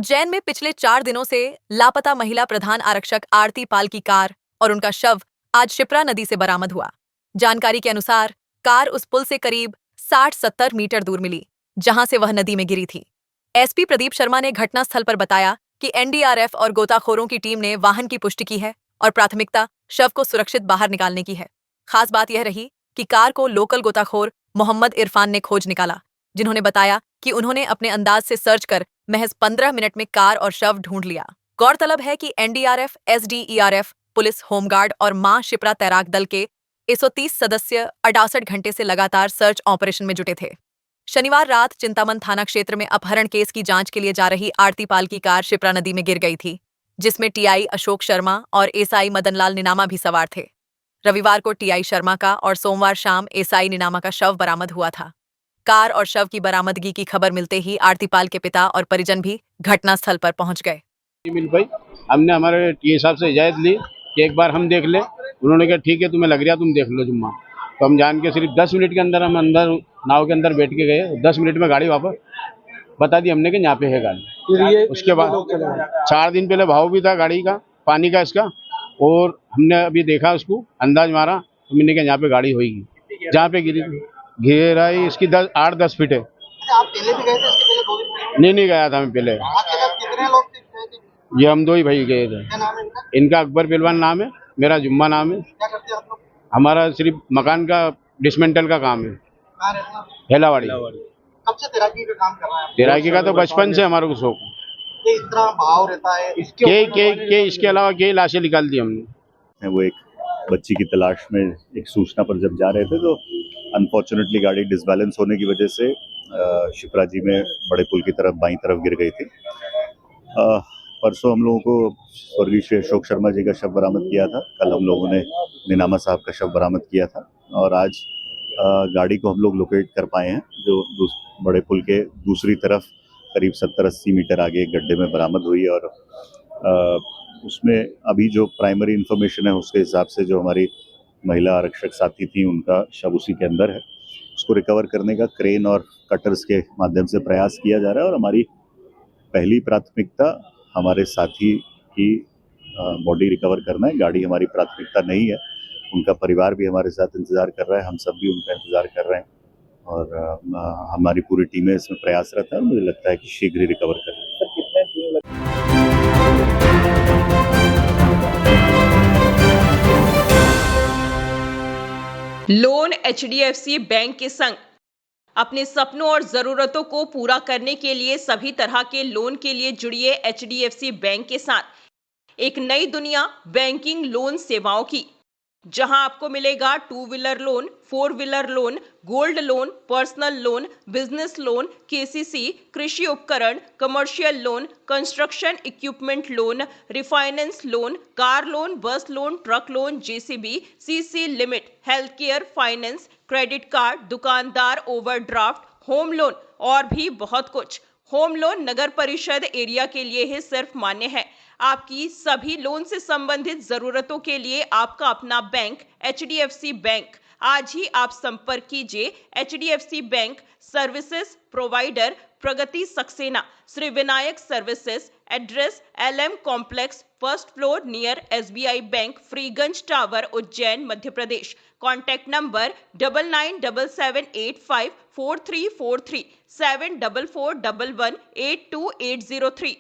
उज्जैन में पिछले 4 दिनों से लापता महिला प्रधान आरक्षक आरती पाल की कार और उनका शव आज शिप्रा नदी से बरामद हुआ। जानकारी के अनुसार कार उस पुल से करीब 60-70 मीटर दूर मिली, जहां से वह नदी में गिरी थी। एसपी प्रदीप शर्मा ने घटनास्थल पर बताया कि एनडीआरएफ और गोताखोरों की टीम ने वाहन की पुष्टि की है और प्राथमिकता शव को सुरक्षित बाहर निकालने की है। खास बात यह रही कि कार को लोकल गोताखोर मोहम्मद इरफान ने खोज निकाला, जिन्होंने बताया कि उन्होंने अपने अंदाज से सर्च कर महज 15 मिनट में कार और शव ढूंढ लिया। गौरतलब है कि एनडीआरएफ, एसडीईआरएफ, पुलिस, होमगार्ड और मां शिप्रा तैराक दल के 130 सदस्य 68 घंटे से लगातार सर्च ऑपरेशन में जुटे थे। शनिवार रात चिंतामन थाना क्षेत्र में अपहरण केस की जांच के लिए जा रही आरती पाल की कार शिप्रा नदी में गिर गई थी, जिसमें टीआई अशोक शर्मा और एसआई मदनलाल निनामा भी सवार थे। रविवार को टीआई शर्मा का और सोमवार शाम एसआई निनामा का शव बरामद हुआ था। कार और शव की बरामदगी की खबर मिलते ही आरती पाल के पिता और परिजन भी घटनास्थल पर पहुंच गए। मिल भाई, हमने हमारे टीए साहब से इजाजत ली कि एक बार हम देख ले। उन्होंने कहा ठीक है, तुम्हें लग रहा तुम देख लो जुम्मा। तो हम जान के सिर्फ 10 मिनट के अंदर हम अंदर नाव के अंदर बैठ के गए। 10 मिनट में गाड़ी वापस बता दी हमने कि यहाँ पे है गाड़ी। उसके बाद 4 दिन पहले भाव भी था गाड़ी का, पानी का इसका, और हमने अभी देखा, उसको अंदाज मारा तो मैंने कहा यहाँ पे गाड़ी होगी जहाँ पे गिरी थी। गहराई इसकी 8-10 फीट है। आप पहले भी गए थे इसके पहले 2 दिन पहले? नहीं गया था मैं पहले। आपके साथ कितने लोग थे? ये हम 2 ही भाई गए थे। क्या नाम है इनका? इनका अकबर पहलवान नाम है, मेरा जुम्मा नाम है। क्या करते हैं आप लोग? हमारा सिर्फ मकान का डिसमेंटल का काम है। कहाँ रहते हैं आप? हेलावाड़ी। कब से तैराकी का काम कर रहे हैं आप? तैराकी का तो बचपन से हमारे को शौक है। ये इतना भाव रहता है के इसके अलावा कई लाशें निकाल दी हमने। वो एक बच्ची की तलाश में एक सूचना पर जब जा रहे थे तो अनफॉर्चुनेटली गाड़ी डिसबैलेंस होने की वजह से शिप्रा जी में बड़े पुल की तरफ बाईं तरफ गिर गई थी। परसों हम लोगों को स्वर्गीय श्री अशोक शर्मा जी का शव बरामद किया था। कल हम लोगों ने निनामा साहब का शव बरामद किया था और आज गाड़ी को हम लोग लोकेट कर पाए हैं, जो बड़े पुल के दूसरी तरफ करीब 70-80 मीटर आगे एक गड्ढे में बरामद हुई। और उसमें अभी जो प्राइमरी इन्फॉर्मेशन है उसके हिसाब से जो हमारी महिला आरक्षक साथी थी उनका शव उसी के अंदर है। उसको रिकवर करने का क्रेन और कटर्स के माध्यम से प्रयास किया जा रहा है और हमारी पहली प्राथमिकता हमारे साथी की बॉडी रिकवर करना है। गाड़ी हमारी प्राथमिकता नहीं है। उनका परिवार भी हमारे साथ इंतज़ार कर रहा है, हम सब भी उनका इंतज़ार कर रहे हैं और हमारी पूरी टीमें इसमें प्रयासरत है और मुझे लगता है कि शीघ्र ही रिकवर करेंगे। लोन एचडीएफसी बैंक के संग अपने सपनों और जरूरतों को पूरा करने के लिए सभी तरह के लोन के लिए जुड़िए एचडीएफसी बैंक के साथ। एक नई दुनिया बैंकिंग लोन सेवाओं की, जहां आपको मिलेगा 2 wheeler loan, 4 wheeler loan, gold loan, personal loan, business loan, KCC, कृषि उपकरण, commercial loan, construction equipment loan, refinance loan, car loan, bus loan, truck loan, JCB, CC limit, health care, finance, credit card, दुकानदार overdraft, home loan और भी बहुत कुछ। Home loan नगर परिषद area के लिए ही सिर्फ मान्य है। आपकी सभी लोन से संबंधित जरूरतों के लिए आपका अपना बैंक एचडीएफसी बैंक। आज ही आप संपर्क कीजिए HDFC bank services provider Pragati Saxena, Shri Vinayak services, address LM complex, first floor near SBI bank, Freeganj tower, Ujjain, Madhya Pradesh. Contact number 9977854343 7441182803।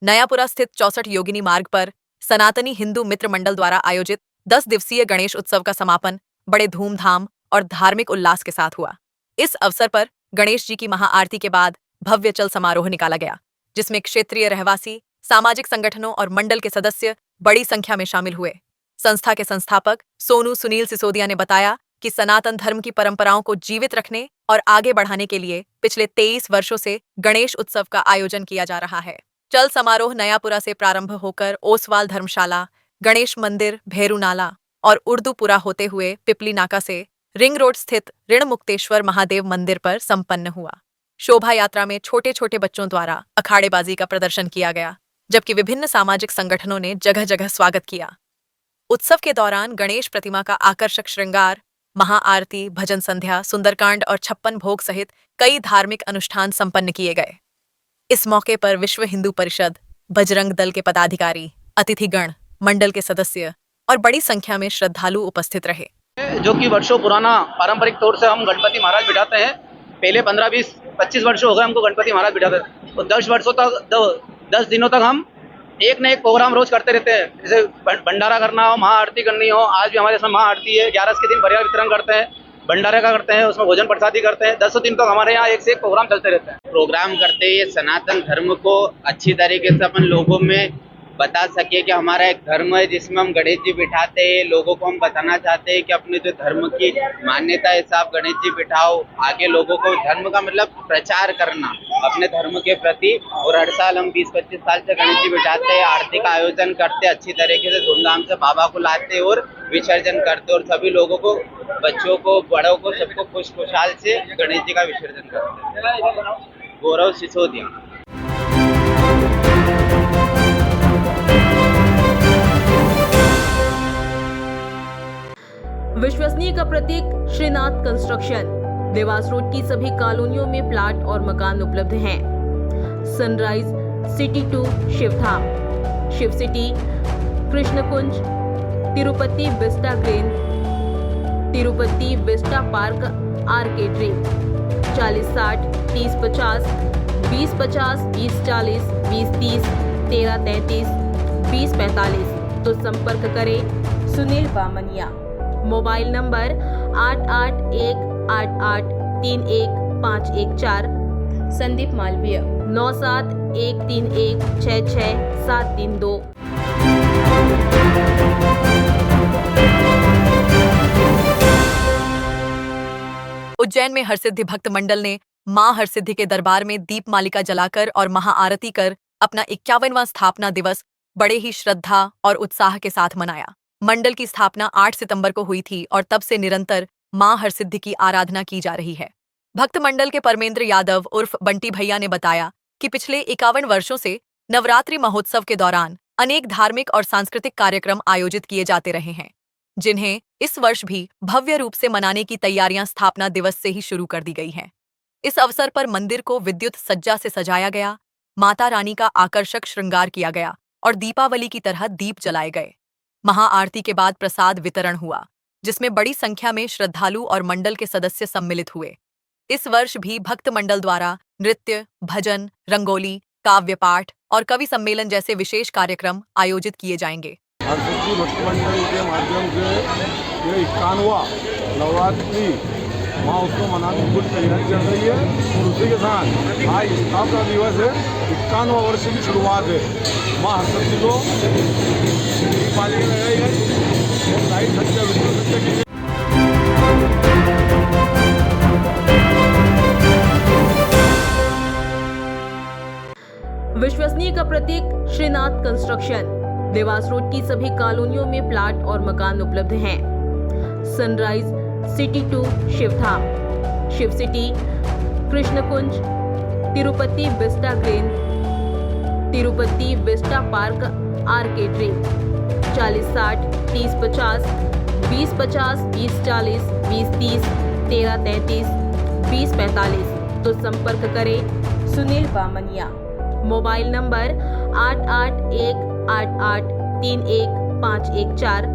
Nayapura स्थित 64 योगिनी मार्ग पर सनातनी हिंदू मित्र मंडल द्वारा आयोजित 10 दिवसीय गणेश उत्सव का समापन बड़े धूमधाम और धार्मिक उल्लास के साथ हुआ। इस अवसर पर गणेश जी की महाआरती के बाद भव्य चल समारोह निकाला गया, जिसमें क्षेत्रीय रहवासी, सामाजिक संगठनों और मंडल के सदस्य बड़ी संख्या में शामिल हुए। संस्था के संस्थापक सोनू सुनील सिसोदिया ने बताया कि सनातन धर्म की परंपराओं को जीवित रखने और आगे बढ़ाने के लिए पिछले 23 वर्षों से गणेश उत्सव का आयोजन किया जा रहा है। चल समारोह नयापुरा से प्रारंभ होकर ओसवाल धर्मशाला, गणेश मंदिर, भेरू नाला और उर्दूपुरा होते हुए पिपली नाका से रिंग रोड स्थित ऋण मुक्तेश्वर महादेव मंदिर पर संपन्न हुआ। शोभा यात्रा में छोटे छोटे बच्चों द्वारा अखाड़ेबाजी का प्रदर्शन किया गया, जबकि विभिन्न सामाजिक संगठनों ने जगह जगह स्वागत किया। उत्सव के दौरान गणेश प्रतिमा का आकर्षक श्रृंगार, महाआरती, भजन संध्या, सुंदरकांड और 56 भोग सहित कई धार्मिक अनुष्ठान संपन्न किए गए। इस मौके पर विश्व हिंदू परिषद, बजरंग दल के पदाधिकारी, अतिथिगण, मंडल के सदस्य और बड़ी संख्या में श्रद्धालु उपस्थित रहे। जो कि वर्षों पुराना पारंपरिक तौर से हम गणपति महाराज बिठाते हैं। पहले 15, 20, 25 वर्षों हो गए हमको गणपति महाराज बिठाते हैं। तो 10 दिनों तक हम एक न एक प्रोग्राम रोज करते रहते हैं। जैसे भंडारा करना हो, महाआरती करनी हो। आज भी हमारे इसमें महाआरती है। 11 के दिन पर्याय वितरण करते हैं, भंडारे का करते हैं, उसमें भोजन प्रसादी करते हैं। 10 दिन तक हमारे यहाँ एक से एक प्रोग्राम चलते रहते हैं। प्रोग्राम करते हुए सनातन धर्म को अच्छी तरीके से अपन लोगों में बता सके कि हमारा एक धर्म है जिसमें हम गणेश जी बिठाते हैं। लोगों को हम बताना चाहते हैं कि अपने जो धर्म की मान्यता है साहब गणेश जी बिठाओ। आगे लोगों को धर्म का मतलब प्रचार करना अपने धर्म के प्रति। और हर साल हम 20-25 साल से गणेश जी बिठाते हैं, आरती का आयोजन करते हैं, अच्छी तरीके से धूमधाम से बाबा को लाते और विसर्जन करते और सभी लोगों को, बच्चों को, बड़ों को, सबको खुशहाल से गणेश जी का विसर्जन करते हैं। गौरव सिसोदिया। विश्वसनीय का प्रतीक श्रीनाथ कंस्ट्रक्शन। देवास रोड की सभी कॉलोनियों में प्लाट और मकान उपलब्ध हैं। Sunrise city 2 Shivdham, Shiv city, Krishnakunj, Tirupati vista green, Tirupati vista park arcade dream. 40-60, 30-50, 20-50, 20-40, 20-30, 13-33, 20-45। तो संपर्क करें सुनील बामनिया। Mobile number 8818831514। संदीप मालवीय 9713166732। उज्जैन में हरसिद्धि भक्त मंडल ने मां हरसिद्धि के दरबार में दीप मालिका जलाकर और महाआरती कर अपना 51वां स्थापना दिवस बड़े ही श्रद्धा और उत्साह के साथ मनाया। मंडल की स्थापना 8 सितंबर को हुई थी और तब से निरंतर मां हरसिद्धि की आराधना की जा रही है। भक्त मंडल के परमेंद्र यादव उर्फ बंटी भैया ने बताया कि पिछले 51 वर्षों से नवरात्रि महोत्सव के दौरान अनेक धार्मिक और सांस्कृतिक कार्यक्रम आयोजित किए जाते रहे हैं, जिन्हें इस वर्ष भी भव्य रूप से मनाने की तैयारियां स्थापना दिवस से ही शुरू कर दी गई हैं। इस अवसर पर मंदिर को विद्युत सज्जा से सजाया गया, माता रानी का आकर्षक श्रृंगार किया गया और दीपावली की तरह दीप जलाए गए। महाआरती के बाद प्रसाद वितरण हुआ, जिसमें बड़ी संख्या में श्रद्धालु और मंडल के सदस्य सम्मिलित हुए। इस वर्ष भी भक्त मंडल द्वारा नृत्य, भजन, रंगोली, काव्य पाठ और कवि सम्मेलन जैसे विशेष कार्यक्रम आयोजित किए जाएंगे। हरसिद्धि भक्त मंडल के माध्यम से ये 51वां नवरात्रि महोत्सव मनाने की पूरी तैयारी चल रही है और उसी के साथ आज स्थापना दिवस है। 51वां वर्ष की शुरुआत है। माँ हरसिद्धि को दीपावली लगाई गई और लाइट सज्जा विद्युत सज्जा की गई। विश्वसनीय का प्रतीक श्रीनाथ कंस्ट्रक्शन। देवास रोड की सभी कॉलोनियों में प्लाट और मकान उपलब्ध हैं। Sunrise city 2 Shivdham, Shiv city, Krishnakunj, Tirupati vista green, Tirupati vista park arcade dream. 40-60, 30-50, 20-50, 20-40, 20-30, 13-33, 20-45। तो संपर्क करें सुनील बामनिया। Mobile number 8818831514।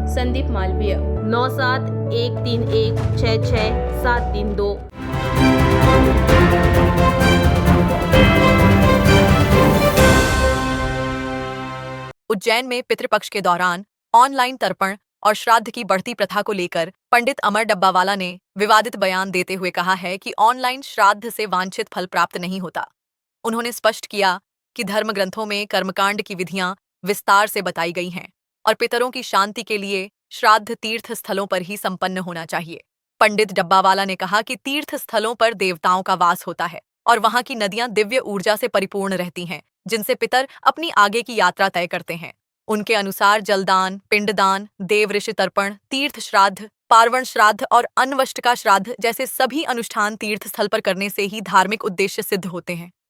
संदीप मालवीय 9713166732। उज्जैन में पितृपक्ष के दौरान ऑनलाइन तर्पण और श्राद्ध की बढ़ती प्रथा को लेकर पंडित अमर डब्बावाला ने विवादित बयान देते हुए कहा है कि ऑनलाइन श्राद्ध से वांछित फल प्राप्त नहीं होता। उन्होंने स्पष्ट किया कि धर्म ग्रंथों में कर्मकांड की विधियां विस्तार से बताई गई हैं और पितरों की शांति के लिए श्राद्ध तीर्थ स्थलों पर ही संपन्न होना चाहिए। पंडित डब्बावाला ने कहा कि तीर्थ स्थलों पर देवताओं का वास होता है और वहां की नदियां दिव्य ऊर्जा से परिपूर्ण रहती हैं, जिनसे पितर अपनी आगे की यात्रा तय करते हैं। उनके अनुसार जलदान, पिंडदान, देव ऋषि तर्पण, तीर्थ श्राद्ध, पार्वण श्राद्ध और अन्वष्टका श्राद्ध जैसे सभी अनुष्ठान तीर्थ स्थल पर करने से ही धार्मिक उद्देश्य सिद्ध होते हैं।